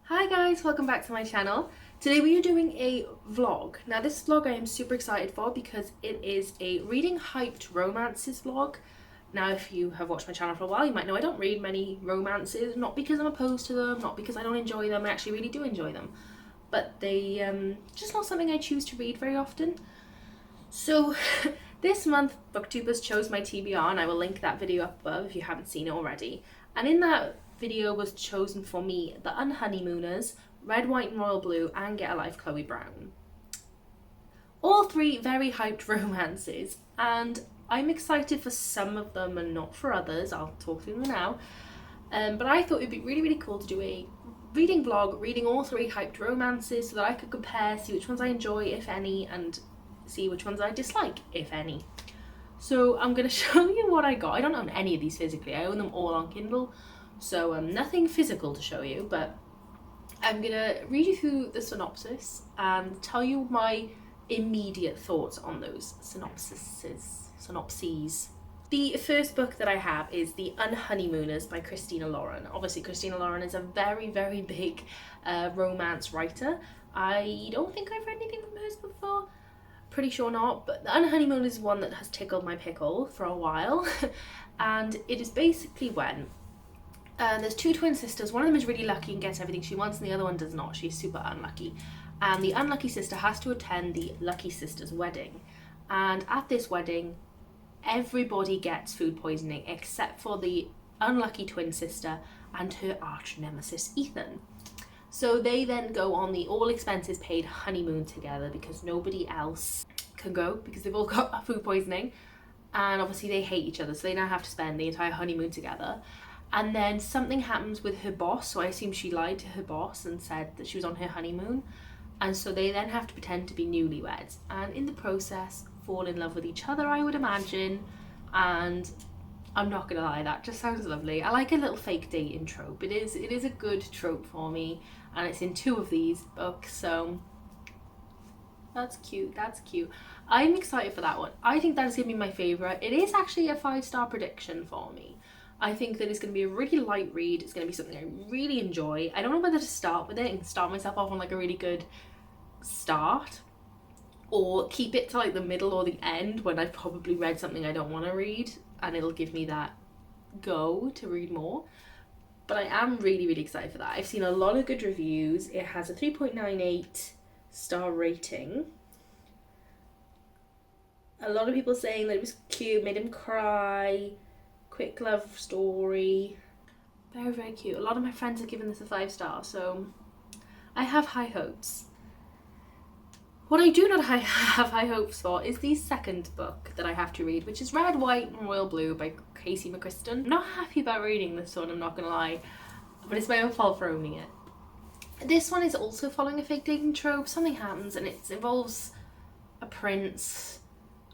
Hi guys, welcome back to my channel. Today we are doing a vlog. Now this vlog I am super excited for because it is a reading hyped romances vlog. Now if you have watched my channel for a while you might know I don't read many romances, not because I'm opposed to them, not because I don't enjoy them, I actually really do enjoy them. But they just not something I choose to read very often. So this month booktubers chose my TBR and I will link that video up above if you haven't seen it already. And in that video was chosen for me The Unhoneymooners, Red, White and Royal Blue and Get a Life Chloe Brown. All three very hyped romances, and I'm excited for some of them and not for others. I'll talk through them now. But I thought it'd be really cool to do a reading vlog reading all three hyped romances so that I could compare, see which ones I enjoy, if any, and see which ones I dislike, if any. So I'm going to show you what I got. I don't own any of these physically. I own them all on Kindle. So nothing physical to show you, but I'm gonna read you through the synopsis and tell you my immediate thoughts on those synopses. The first book that I have is The Unhoneymooners by Christina Lauren. Obviously Christina Lauren is a very big romance writer. I don't think I've read anything from hers before. Pretty sure not, but The Unhoneymooners is one that has tickled my pickle for a while. And it is basically when there's two twin sisters. One of them is really lucky and gets everything she wants and the other one does not. She's super unlucky. And the unlucky sister has to attend the lucky sister's wedding. And at this wedding, everybody gets food poisoning except for the unlucky twin sister and her arch nemesis Ethan. So they then go on the all expenses paid honeymoon together because nobody else can go because they've all got food poisoning. And obviously they hate each other, so they now have to spend the entire honeymoon together. And then something happens with her boss, so I assume she lied to her boss and said that she was on her honeymoon. And so they then have to pretend to be newlyweds. And in the process, fall in love with each other, I would imagine. And I'm not gonna lie, that just sounds lovely. I like a little fake dating trope. It is a good trope for me. And it's in two of these books, so that's cute. I'm excited for that one. I think that is gonna be my favourite. It is actually a 5-star prediction for me. I think that it's going to be a really light read. It's going to be something I really enjoy. I don't know whether to start with it and start myself off on like a really good start, or keep it to like the middle or the end when I've probably read something I don't want to read and it'll give me that go to read more. But I am really excited for that. I've seen a lot of good reviews. It has a 3.98 star rating. A lot of people saying that it was cute, made him cry, quick love story, very cute. A lot of my friends have given this a 5-star, so I have high hopes. What I do not have high hopes for is the second book that I have to read, which is Red, White and Royal Blue by Casey McCriston. I'm not happy about reading this one, I'm not gonna lie, but it's my own fault for owning it. This one is also following a fake dating trope. Something happens and it involves a prince,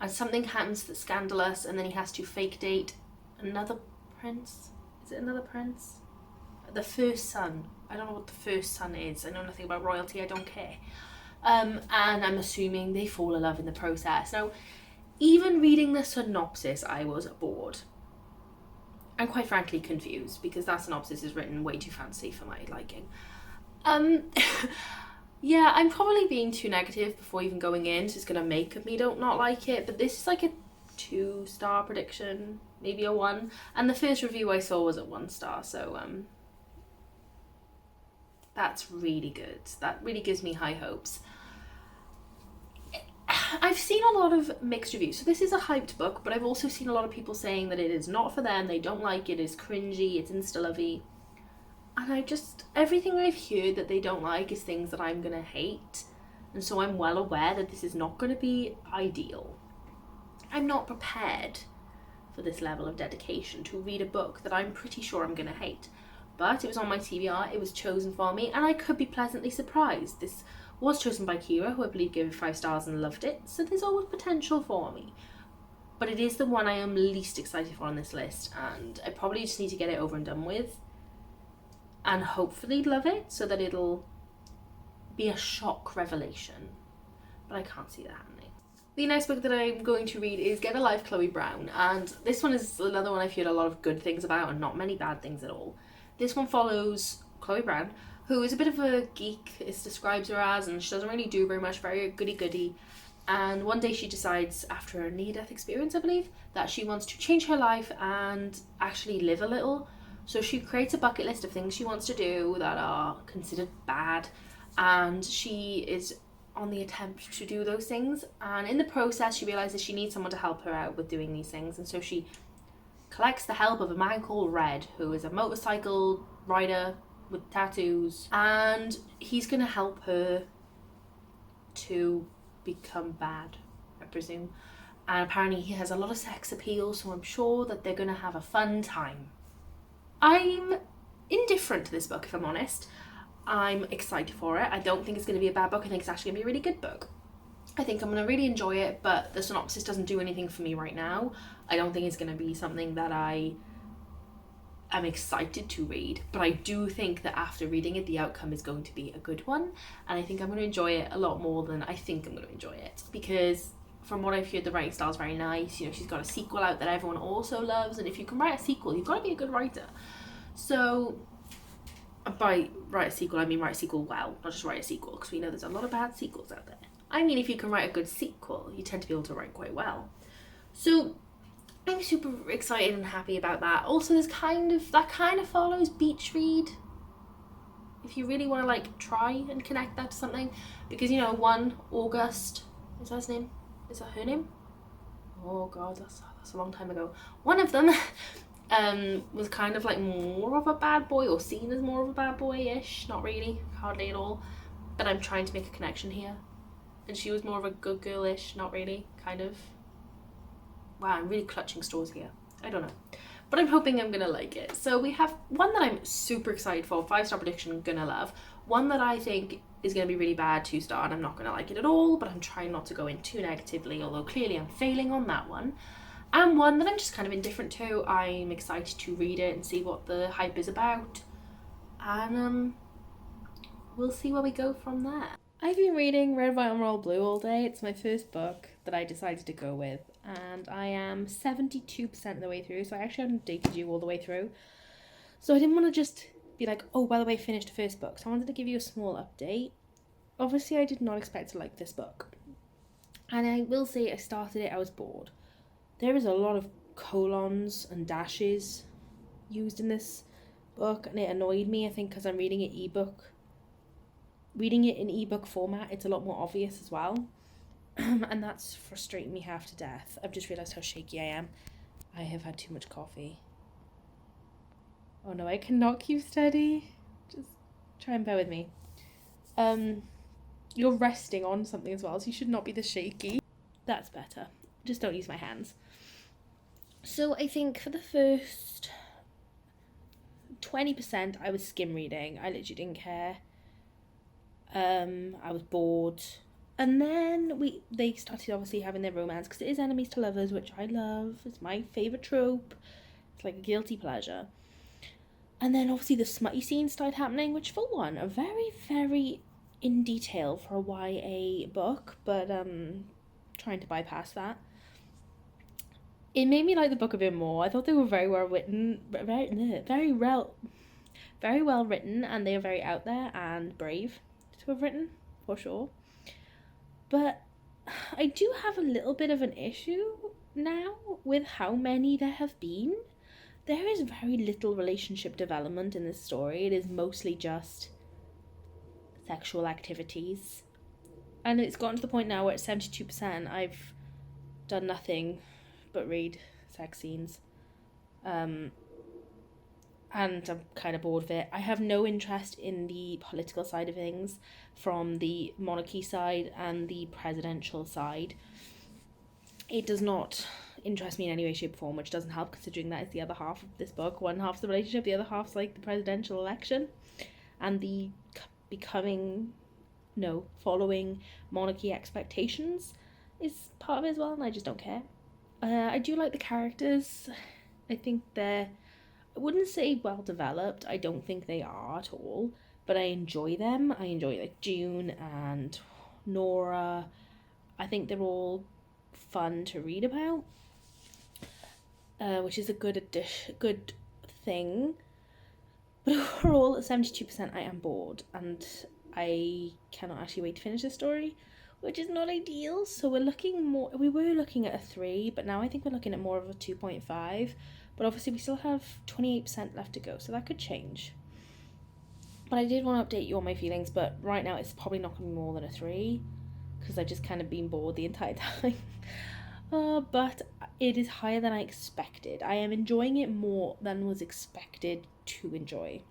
and something happens that's scandalous, and then he has to fake date another prince. Is it another prince? The first son. I don't know what the first son is. I know nothing about royalty. I don't care. And I'm assuming they fall in love in the process. Now, even reading the synopsis, I was bored. And quite frankly confused because that synopsis is written way too fancy for my liking. Yeah, I'm probably being too negative before even going in, so it's gonna make me not like it. But this is like a 2-star prediction, maybe a 1, and the first review I saw was at 1 star, so that's really good. That really gives me high hopes. I've seen a lot of mixed reviews, so this is a hyped book, but I've also seen a lot of people saying that it is not for them, they don't like it, it's cringy, it's insta-lovey, and everything I've heard that they don't like is things that I'm gonna hate, and so I'm well aware that this is not gonna be ideal. I'm not prepared for this level of dedication to read a book that I'm pretty sure I'm gonna hate. But it was on my TBR, it was chosen for me, and I could be pleasantly surprised. This was chosen by Kira, who I believe gave it 5 stars and loved it, so there's always potential for me. But it is the one I am least excited for on this list, and I probably just need to get it over and done with, and hopefully love it, so that it'll be a shock revelation. But I can't see that happening. The next book that I'm going to read is Get a Life Chloe Brown, and this one is another one I've heard a lot of good things about and not many bad things at all. This one follows Chloe Brown, who is a bit of a geek, it describes her as, and she doesn't really do very much, very goody-goody. And one day she decides, after a near-death experience, I believe, that she wants to change her life and actually live a little. So she creates a bucket list of things she wants to do that are considered bad, and she is on the attempt to do those things. And in the process, she realizes she needs someone to help her out with doing these things, and so she collects the help of a man called Red, who is a motorcycle rider with tattoos, and he's going to help her to become bad, I presume. And apparently he has a lot of sex appeal, so I'm sure that they're going to have a fun time. I'm indifferent to this book, if I'm honest. I'm excited for it. I don't think it's going to be a bad book. I think it's actually going to be a really good book. I think I'm going to really enjoy it, but the synopsis doesn't do anything for me right now. I don't think it's going to be something that I am excited to read, but I do think that after reading it, the outcome is going to be a good one, and I think I'm going to enjoy it a lot more than I think I'm going to enjoy it, because from what I've heard, the writing style is very nice. You know, she's got a sequel out that everyone also loves, and if you can write a sequel, you've got to be a good writer. So by write a sequel, I mean write a sequel well, not just write a sequel, because we know there's a lot of bad sequels out there. I mean, if you can write a good sequel, you tend to be able to write quite well. So I'm super excited and happy about that. Also, that kind of follows Beach Read, if you really want to like try and connect that to something, because you know, 1 August, is that his name? Is that her name? Oh god, that's a long time ago. One of them was kind of like more of a bad boy, or seen as more of a bad boy-ish. Not really, hardly at all. But I'm trying to make a connection here. And she was more of a good girl-ish, not really, kind of. Wow, I'm really clutching straws here. I don't know. But I'm hoping I'm going to like it. So we have one that I'm super excited for, 5-star prediction, gonna love. One that I think is going to be really bad, 2-star, and I'm not going to like it at all, but I'm trying not to go in too negatively, although clearly I'm failing on that one. And one that I'm just kind of indifferent to. I'm excited to read it and see what the hype is about. And we'll see where we go from there. I've been reading Red, White and Royal Blue all day. It's my first book that I decided to go with, and I am 72% of the way through, so I actually haven't dated you all the way through. So I didn't want to just be like, oh, by the way, I finished the first book. So I wanted to give you a small update. Obviously, I did not expect to like this book. And I will say, I started it, I was bored. There is a lot of colons and dashes used in this book, and it annoyed me, I think, because I'm reading it ebook. Reading it in ebook format, it's a lot more obvious as well. And that's frustrating me half to death. I've just realised how shaky I am. I have had too much coffee. Oh no, I cannot keep steady. Just try and bear with me. You're resting on something as well, so you should not be this shaky. That's better. Just don't use my hands. So I think for the first 20% I was skim reading. I literally didn't care. I was bored. And then they started obviously having their romance, because it is enemies to lovers, which I love. It's my favourite trope. It's like a guilty pleasure. And then obviously the smutty scenes started happening, which for one are very, very in detail for a YA book, but trying to bypass that. It made me like the book a bit more. I thought they were very well written, very well written, and they are very out there and brave to have written, for sure. But I do have a little bit of an issue now with how many there have been. There is very little relationship development in this story. It is mostly just sexual activities. And it's gotten to the point now where at 72% I've done nothing but read sex scenes. And I'm kind of bored of it. I have no interest in the political side of things from the monarchy side and the presidential side. It does not interest me in any way, shape, or form, which doesn't help considering that is the other half of this book. One half's the relationship, the other half's like the presidential election and the following monarchy expectations is part of it as well, and I just don't care. I do like the characters. I think they're, I wouldn't say well developed, I don't think they are at all, but I enjoy them. I enjoy like June and Nora. I think they're all fun to read about, which is a good thing. But overall, at 72%, I am bored, and I cannot actually wait to finish this story, which is not ideal. So we were looking at a 3, but now I think we're looking at more of a 2.5. But obviously we still have 28% left to go, so that could change. But I did want to update you on my feelings, but right now it's probably not going to be more than a 3, because I've just kind of been bored the entire time. But it is higher than I expected. I am enjoying it more than was expected to enjoy.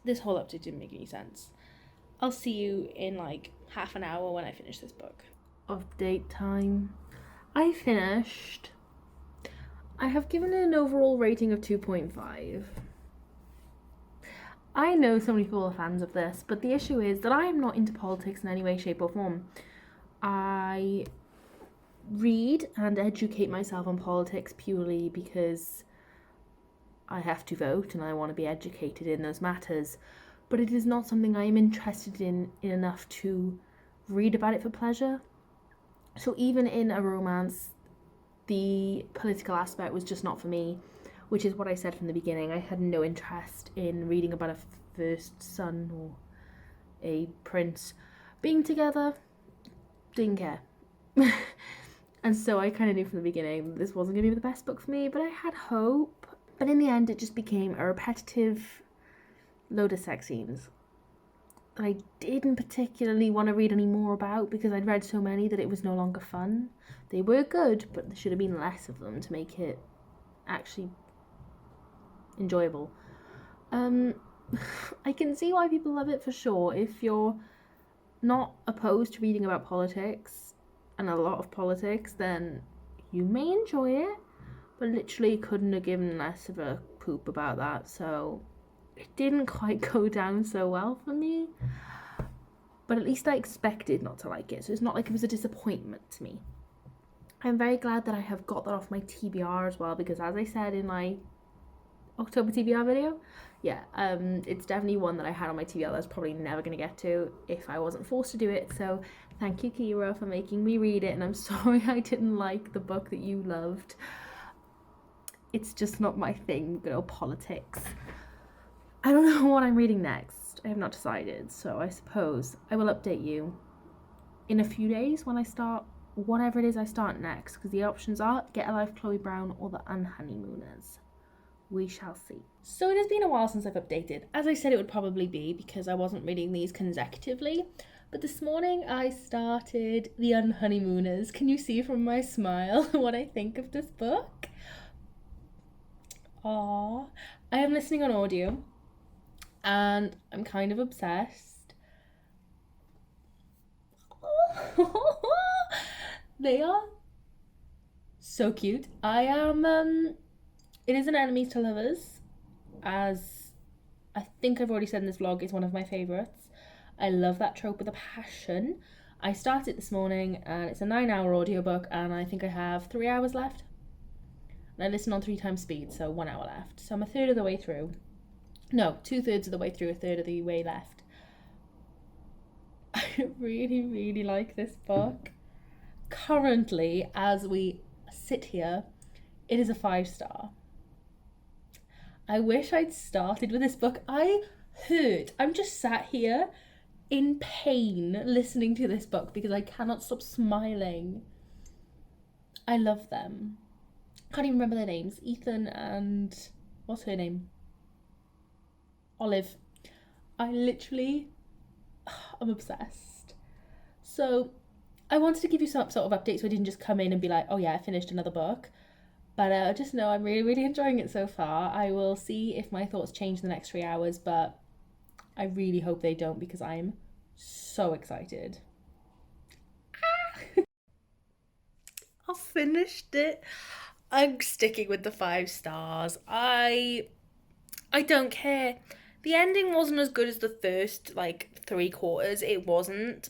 This whole update didn't make any sense. I'll see you in like half an hour when I finish this book. Update time. I finished. I have given it an overall rating of 2.5. I know so many people are fans of this, but the issue is that I am not into politics in any way, shape, or form. I read and educate myself on politics purely because I have to vote and I want to be educated in those matters, but it is not something I am interested in enough to read about it for pleasure. So even in a romance, the political aspect was just not for me, which is what I said from the beginning. I had no interest in reading about a first son or a prince being together. Didn't care. And so I kind of knew from the beginning this wasn't going to be the best book for me, but I had hope. But in the end, it just became a repetitive load of sex scenes that I didn't particularly want to read any more about because I'd read so many that it was no longer fun. They were good, but there should have been less of them to make it actually enjoyable. I can see why people love it for sure. If you're not opposed to reading about politics and a lot of politics, then you may enjoy it, but literally couldn't have given less of a poop about that, so it didn't quite go down so well for me. But at least I expected not to like it, so it's not like it was a disappointment to me. I'm very glad that I have got that off my TBR as well, because as I said in my October TBR video, it's definitely one that I had on my TBR that I was probably never going to get to if I wasn't forced to do it. So thank you, Kira, for making me read it, and I'm sorry I didn't like the book that you loved. It's just not my thing, good old politics. I don't know what I'm reading next. I have not decided, so I suppose I will update you in a few days when I start whatever it is I start next, because the options are Get a Life Chloe Brown or The Unhoneymooners. We shall see. So it has been a while since I've updated, as I said it would probably be because I wasn't reading these consecutively, but this morning I started The Unhoneymooners. Can you see from my smile what I think of this book? Aww. I am listening on audio and I'm kind of obsessed. They are so cute. It is an enemies to lovers, as I think I've already said in this vlog, is one of my favourites. I love that trope with a passion. I started this morning and it's a 9-hour audiobook and I think I have 3 hours left. And I listen on 3 times speed, so 1 hour left. So I'm a third of the way through. No, 2/3 of the way through, a third of the way left. I really, really like this book. Currently, as we sit here, it is a 5-star. I wish I'd started with this book. I'm just sat here in pain listening to this book because I cannot stop smiling. I love them. Can't even remember their names. Ethan and what's her name? Olive. I'm obsessed. So I wanted to give you some sort of update so I didn't just come in and be like, oh yeah, I finished another book. But just know I'm really, really enjoying it so far. I will see if my thoughts change in the next 3 hours, but I really hope they don't because I'm so excited. I finished it. I'm sticking with the 5 stars. I don't care. The ending wasn't as good as the first, 3/4. It wasn't.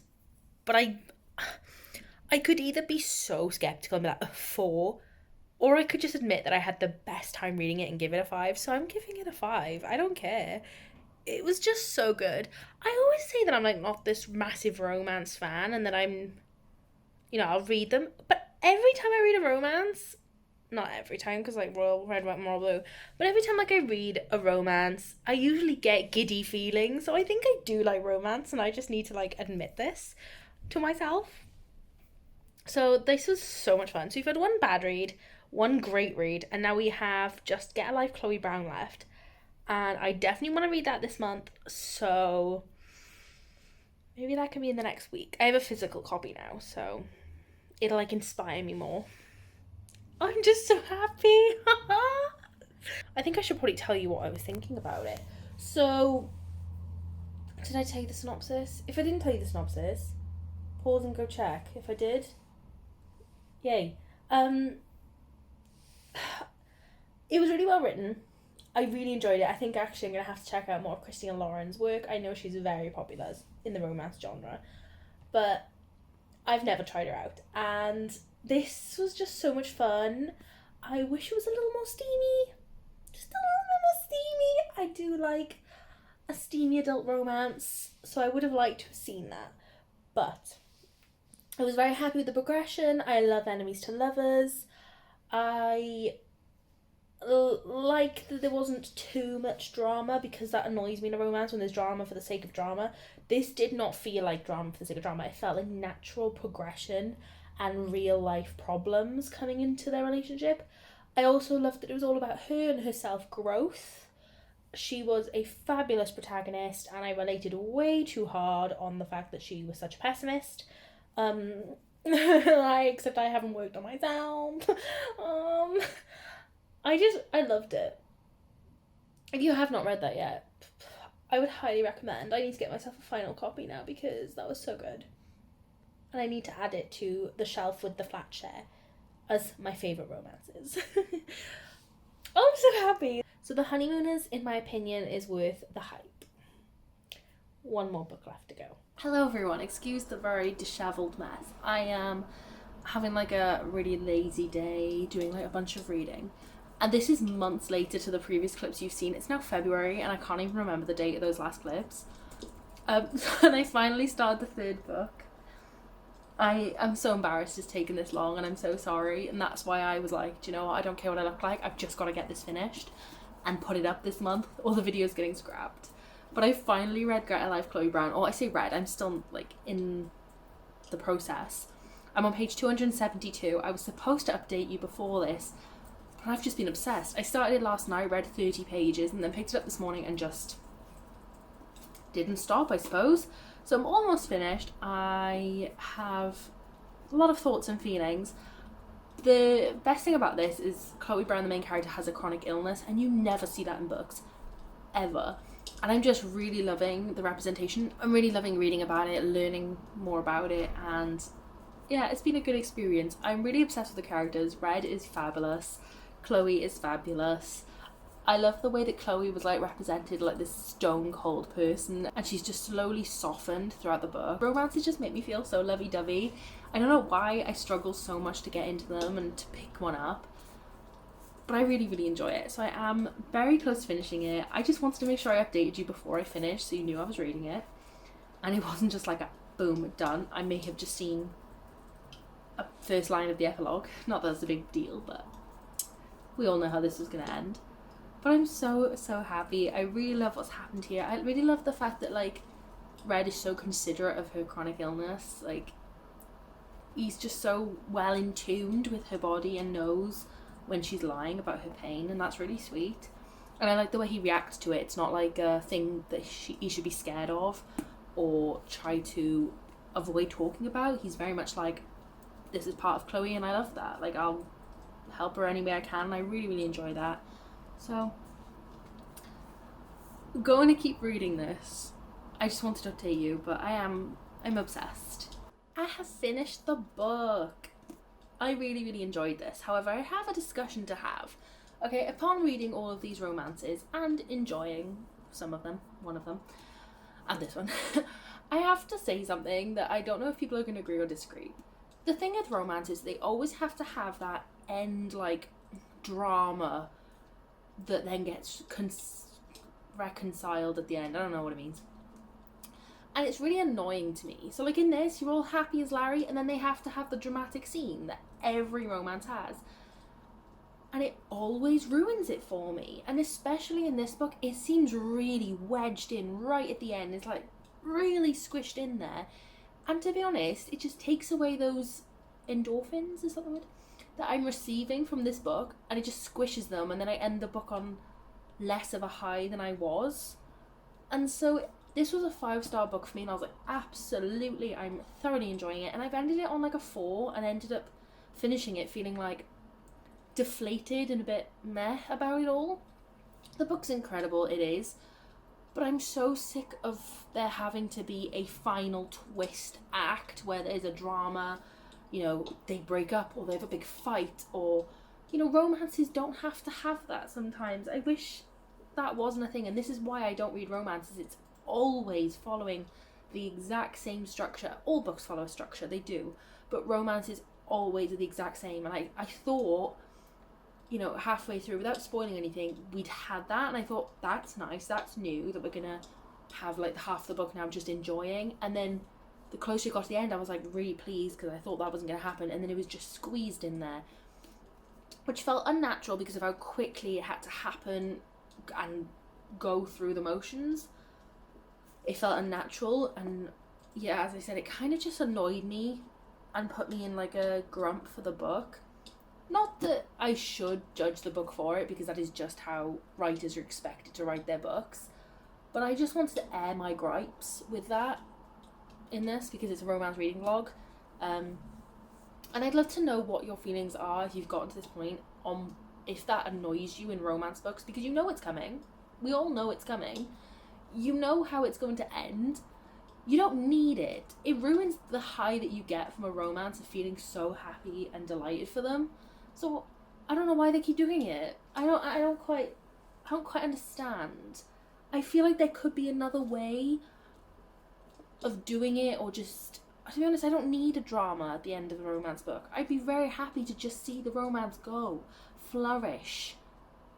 But I could either be so skeptical and be like, a 4, or I could just admit that I had the best time reading it and give it a 5. So I'm giving it a 5. I don't care. It was just so good. I always say that I'm not this massive romance fan and that I'm, I'll read them. But every time I read a romance, not every time, because like Royal Red, White, and Royal Blue, but every time like I read a romance, I usually get giddy feelings. So I think I do like romance, and I just need to like admit this to myself. So this was so much fun. So we've had one bad read, one great read, and now we have Just Get a Life Chloe Brown left. And I definitely want to read that this month, so maybe that can be in the next week. I have a physical copy now, so it'll like inspire me more. I'm just so happy. I think I should probably tell you what I was thinking about it. So, did I tell you the synopsis? If I didn't tell you the synopsis, pause and go check. If I did, yay. It was really well written. I really enjoyed it. I think actually I'm going to have to check out more of Christina Lauren's work. I know she's very popular in the romance genre, but I've never tried her out. And this was just so much fun. I wish it was a little more steamy. Just a little bit more steamy. I do like a steamy adult romance, so I would have liked to have seen that. But I was very happy with the progression. I love enemies to lovers. I like that there wasn't too much drama, because that annoys me in a romance when there's drama for the sake of drama. This did not feel like drama for the sake of drama. It felt like natural progression and real life problems coming into their relationship. I also loved that it was all about her and her self-growth. She was a fabulous protagonist, and I related way too hard on the fact that she was such a pessimist. Except I haven't worked on myself. I loved it. If you have not read that yet, I would highly recommend. I need to get myself a final copy now, because that was so good. And I need to add it to the shelf with the flat share as my favourite romances. Oh, I'm so happy. So The Honeymooners, in my opinion, is worth the hype. One more book left to go. Hello everyone, excuse the very dishevelled mess. I am having like a really lazy day, doing like a bunch of reading. And this is months later to the previous clips you've seen. It's now February and I can't even remember the date of those last clips. And I finally started the third book. I am so embarrassed it's taken this long, and I'm so sorry. And that's why I was like, do you know what? I don't care what I look like. I've just got to get this finished and put it up this month, or the video's getting scrapped. But I finally read Get a Life Chloe Brown. Oh, I say read. I'm still like in the process. I'm on page 272. I was supposed to update you before this, but I've just been obsessed. I started it last night, read 30 pages, and then picked it up this morning and just didn't stop, I suppose. So I'm almost finished. I have a lot of thoughts and feelings. The best thing about this is Chloe Brown, the main character, has a chronic illness, and you never see that in books, ever. And I'm just really loving the representation. I'm really loving reading about it, learning more about it, and yeah, it's been a good experience. I'm really obsessed with the characters. Red is fabulous. Chloe is fabulous. I love the way that Chloe was like represented like this stone cold person, and she's just slowly softened throughout the book. Romances just make me feel so lovey-dovey. I don't know why I struggle so much to get into them and to pick one up, but I really, really enjoy it. So I am very close to finishing it. I just wanted to make sure I updated you before I finished so you knew I was reading it, and it wasn't just like a boom, done. I may have just seen a first line of the epilogue. Not that it's a big deal, but we all know how this is going to end. But I'm so, so happy. I really love what's happened here. I really love the fact that, like, Red is so considerate of her chronic illness. Like, he's just so well in tuned with her body and knows when she's lying about her pain, and that's really sweet. And I like the way he reacts to it. It's not like a thing that he should be scared of or try to avoid talking about. He's very much like, this is part of Chloe, and I love that. Like, I'll help her any way I can, and I really, really enjoy that. So, I'm going to keep reading this. I just wanted to update you, but I'm obsessed. I have finished the book. I really, really enjoyed this. However, I have a discussion to have. Okay, upon reading all of these romances and enjoying some of them, one of them, and this one, I have to say something that I don't know if people are going to agree or disagree. The thing with romance is they always have to have that end, like, drama that then gets reconciled at the end. I don't know what it means. And it's really annoying to me. So, like, in this, you're all happy as Larry, and then they have to have the dramatic scene that every romance has. and it always ruins it for me. And especially in this book, it seems really wedged in right at the end. It's like really squished in there. And to be honest, it just takes away those endorphins, is that the word, that I'm receiving from this book, and it just squishes them, and then I end the book on less of a high than I was. And so this was a 5-star book for me, and I was like, absolutely, I'm thoroughly enjoying it. And I've ended it on like a 4 and ended up finishing it feeling like deflated and a bit meh about it all. The book's incredible, it is, but I'm so sick of there having to be a final twist act where there's a drama, you know, they break up or they have a big fight, or, you know, romances don't have to have that sometimes. I wish that wasn't a thing, and this is why I don't read romances. It's always following the exact same structure. All books follow a structure, they do, but romances always are the exact same. And I thought, you know, halfway through, without spoiling anything, we'd had that, and I thought, that's nice, that's new, that we're gonna have like half the book now just enjoying. And then the closer it got to the end, I was like really pleased, because I thought that wasn't gonna happen, and then it was just squeezed in there, which felt unnatural because of how quickly it had to happen and go through the motions. It felt unnatural, and yeah, as I said, it kind of just annoyed me and put me in like a grump for the book. Not that I should judge the book for it, because that is just how writers are expected to write their books, but I just wanted to air my gripes with that in this, because it's a romance reading vlog. And I'd love to know what your feelings are, if you've gotten to this point, on if that annoys you in romance books, because you know it's coming. We all know it's coming. You know how it's going to end. You don't need it. It ruins the high that you get from a romance of feeling so happy and delighted for them. So I don't know why they keep doing it. I don't quite understand. I feel like there could be another way of doing it, or just, to be honest, I don't need a drama at the end of a romance book. I'd be very happy to just see the romance go, flourish.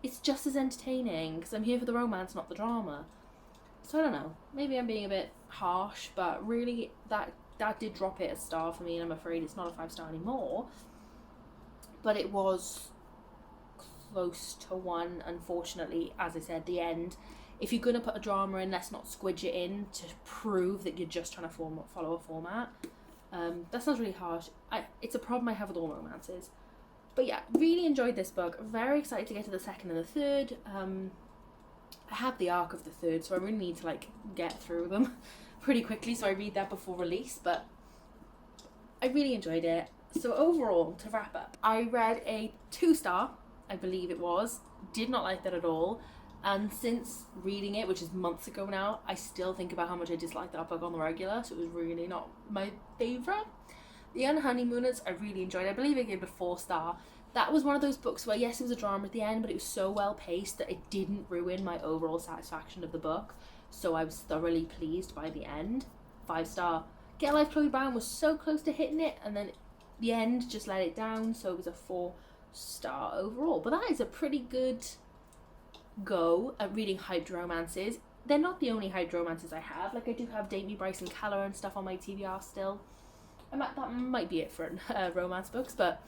It's just as entertaining, because I'm here for the romance, not the drama. So I don't know, maybe I'm being a bit harsh, but really that did drop it a star for me, and I'm afraid it's not a 5-star anymore. But it was close to 1, unfortunately. As I said, the end, if you're going to put a drama in, let's not squidge it in to prove that you're just trying to follow a format. That sounds really harsh. It's a problem I have with all romances. But yeah, really enjoyed this book. Very excited to get to the 2nd and the 3rd. I have the arc of the 3rd, so I really need to like get through them pretty quickly, so I read that before release. But I really enjoyed it. So overall, to wrap up, I read a 2-star, I believe it was. Did not like that at all. And since reading it, which is months ago now, I still think about how much I disliked that book on the regular, so it was really not my favourite. The Unhoneymooners, I really enjoyed. I believe I gave it a 4-star. That was one of those books where, yes, it was a drama at the end, but it was so well paced that it didn't ruin my overall satisfaction of the book. So I was thoroughly pleased by the end. 5-star. Get a Life, Chloe Brown was so close to hitting it, and then the end just let it down, so it was a 4-star overall. But that is a pretty good go at reading hyped romances. They're not the only hyped romances I have. Like, I do have Date Me, Bryson Keller and stuff on my TBR still. That might be it for romance books, but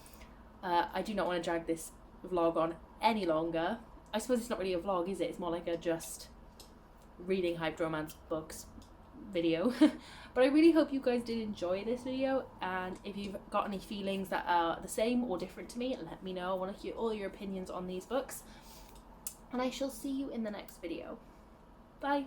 I do not want to drag this vlog on any longer. I suppose it's not really a vlog, is it? It's more like a just reading hyped romance books video. But I really hope you guys did enjoy this video, and if you've got any feelings that are the same or different to me, let me know. I want to hear all your opinions on these books, and I shall see you in the next video. Bye.